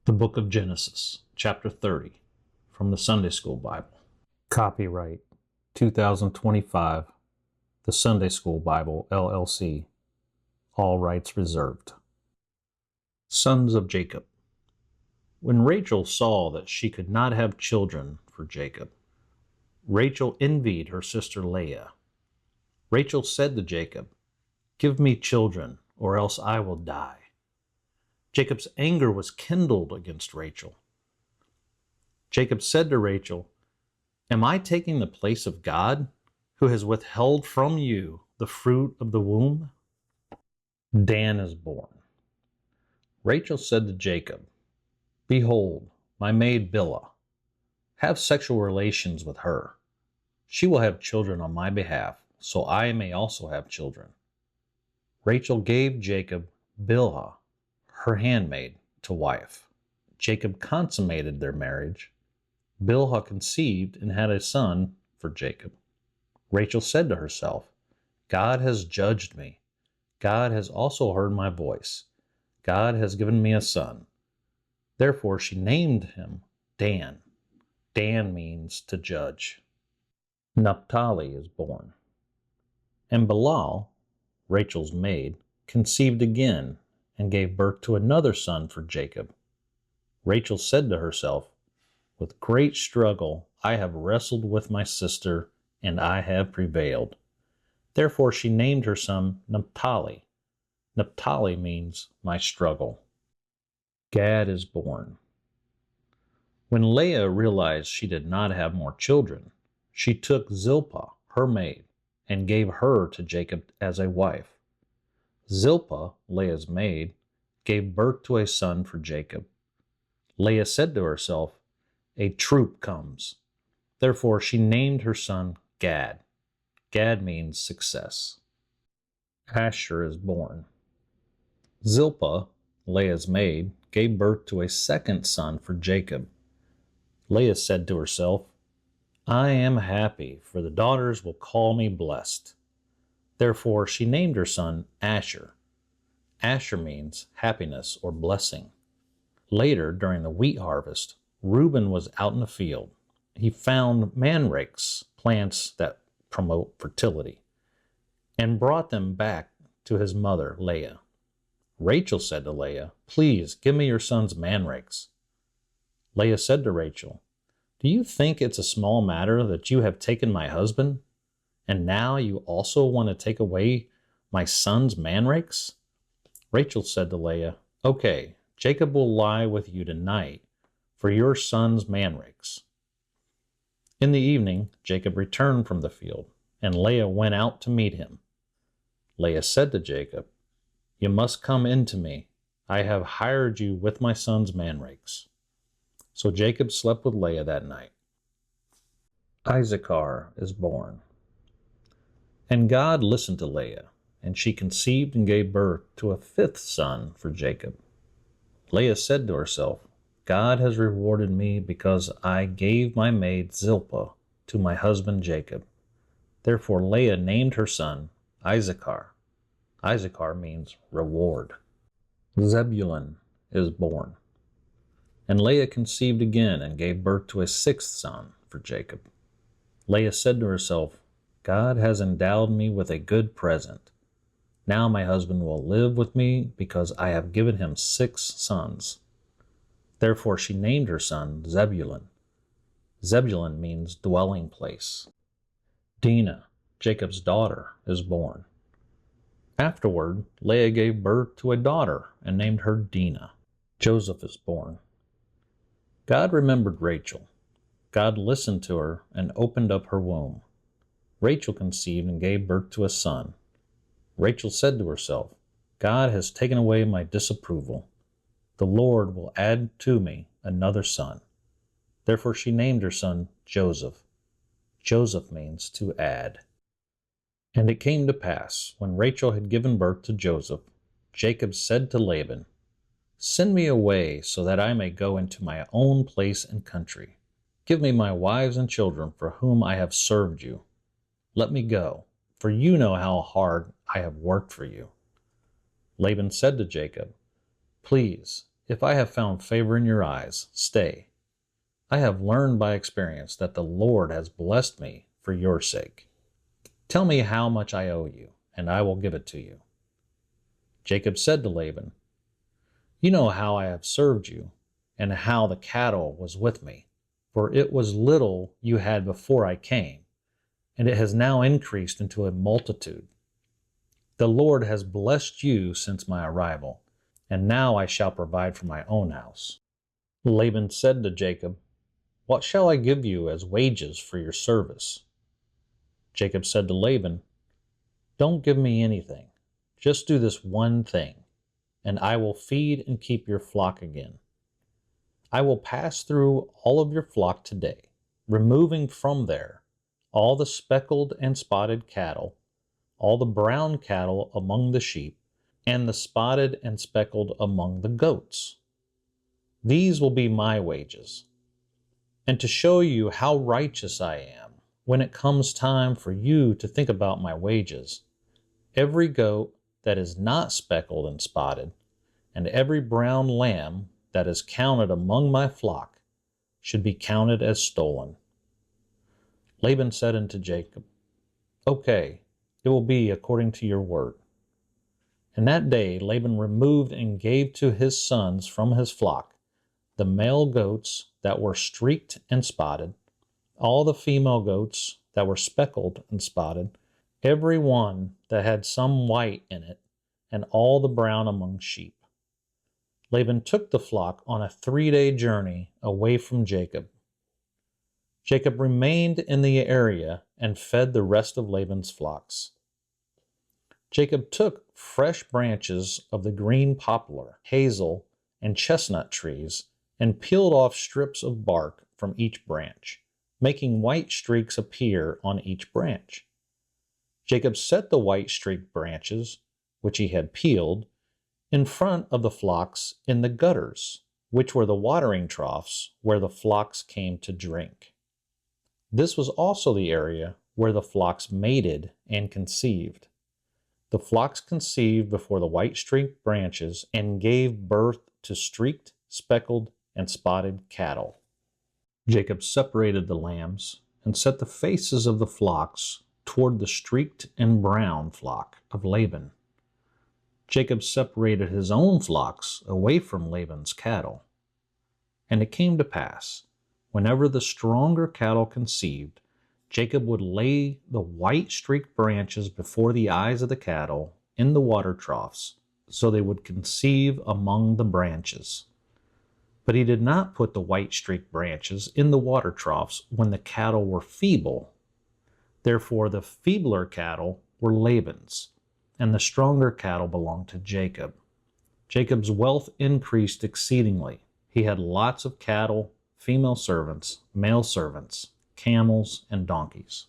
The Book of Genesis, Chapter 30, from the Sunday School Bible. Copyright 2025, the Sunday School Bible, LLC. All rights reserved. Sons of Jacob. When Rachel saw that she could not have children for Jacob, Rachel envied her sister Leah. Rachel said to Jacob, "Give me children, or else I will die." Jacob's anger was kindled against Rachel. Jacob said to Rachel, "Am I taking the place of God, who has withheld from you the fruit of the womb?" Dan is born. Rachel said to Jacob, "Behold, my maid Bilhah. Have sexual relations with her. She will have children on my behalf, so I may also have children." Rachel gave Jacob Bilhah, her handmaid, to wife. Jacob consummated their marriage. Bilhah conceived and had a son for Jacob. Rachel said to herself, "God has judged me. God has also heard my voice. God has given me a son." Therefore she named him Dan. Dan means to judge. Naphtali is born. And Bilhah, Rachel's maid, conceived again and gave birth to another son for Jacob. Rachel said to herself, "With great struggle I have wrestled with my sister, and I have prevailed." Therefore she named her son Naphtali. Naphtali means my struggle. Gad is born. When Leah realized she did not have more children, she took Zilpah, her maid, and gave her to Jacob as a wife. Zilpah, Leah's maid, gave birth to a son for Jacob. Leah said to herself, "A troop comes." Therefore she named her son Gad. Gad means success. Asher is born. Zilpah, Leah's maid, gave birth to a second son for Jacob. Leah said to herself, "I am happy, for the daughters will call me blessed." Therefore she named her son Asher. Asher means happiness or blessing. Later, during the wheat harvest, Reuben was out in the field. He found manrakes, plants that promote fertility, and brought them back to his mother, Leah. Rachel said to Leah, "Please give me your son's manrakes." Leah said to Rachel, "Do you think it's a small matter that you have taken my husband? And now you also want to take away my son's manrakes?" Rachel said to Leah, "Okay, Jacob will lie with you tonight for your son's manrakes." In the evening, Jacob returned from the field, and Leah went out to meet him. Leah said to Jacob, "You must come in to me. I have hired you with my son's manrakes." So Jacob slept with Leah that night. Issachar is born. And God listened to Leah, and she conceived and gave birth to a fifth son for Jacob. Leah said to herself, "God has rewarded me because I gave my maid Zilpah to my husband Jacob." Therefore Leah named her son Issachar. Issachar means reward. Zebulun is born. And Leah conceived again and gave birth to a sixth son for Jacob. Leah said to herself, "God has endowed me with a good present. Now my husband will live with me because I have given him 6 sons." Therefore she named her son Zebulun. Zebulun means dwelling place. Dinah, Jacob's daughter, is born. Afterward, Leah gave birth to a daughter and named her Dinah. Joseph is born. God remembered Rachel. God listened to her and opened up her womb. Rachel conceived and gave birth to a son. Rachel said to herself, "God has taken away my disapproval. The Lord will add to me another son." Therefore she named her son Joseph. Joseph means to add. And it came to pass, when Rachel had given birth to Joseph, Jacob said to Laban, "Send me away so that I may go into my own place and country. Give me my wives and children for whom I have served you. Let me go, for you know how hard I have worked for you." Laban said to Jacob, "Please, if I have found favor in your eyes, stay. I have learned by experience that the Lord has blessed me for your sake. Tell me how much I owe you, and I will give it to you." Jacob said to Laban, "You know how I have served you, and how the cattle was with me, for it was little you had before I came, and it has now increased into a multitude. The Lord has blessed you since my arrival, and now I shall provide for my own house." Laban said to Jacob, "What shall I give you as wages for your service?" Jacob said to Laban, "Don't give me anything. Just do this one thing, and I will feed and keep your flock again. I will pass through all of your flock today, removing from there all the speckled and spotted cattle, all the brown cattle among the sheep, and the spotted and speckled among the goats. These will be my wages. And to show you how righteous I am, when it comes time for you to think about my wages, every goat that is not speckled and spotted, and every brown lamb that is counted among my flock should be counted as stolen." Laban said unto Jacob, "Okay, it will be according to your word." And that day Laban removed and gave to his sons from his flock the male goats that were streaked and spotted, all the female goats that were speckled and spotted, every one that had some white in it, and all the brown among sheep. Laban took the flock on a 3-day journey away from Jacob. Jacob remained in the area and fed the rest of Laban's flocks. Jacob took fresh branches of the green poplar, hazel, and chestnut trees and peeled off strips of bark from each branch, making white streaks appear on each branch. Jacob set the white streaked branches, which he had peeled, in front of the flocks in the gutters, which were the watering troughs where the flocks came to drink. This was also the area where the flocks mated and conceived. The flocks conceived before the white streaked branches and gave birth to streaked, speckled, and spotted cattle. Jacob separated the lambs and set the faces of the flocks toward the streaked and brown flock of Laban. Jacob separated his own flocks away from Laban's cattle. And it came to pass, whenever the stronger cattle conceived, Jacob would lay the white streaked branches before the eyes of the cattle in the water troughs, so they would conceive among the branches. But he did not put the white streaked branches in the water troughs when the cattle were feeble. Therefore the feebler cattle were Laban's, and the stronger cattle belonged to Jacob. Jacob's wealth increased exceedingly. He had lots of cattle, female servants, male servants, camels, and donkeys.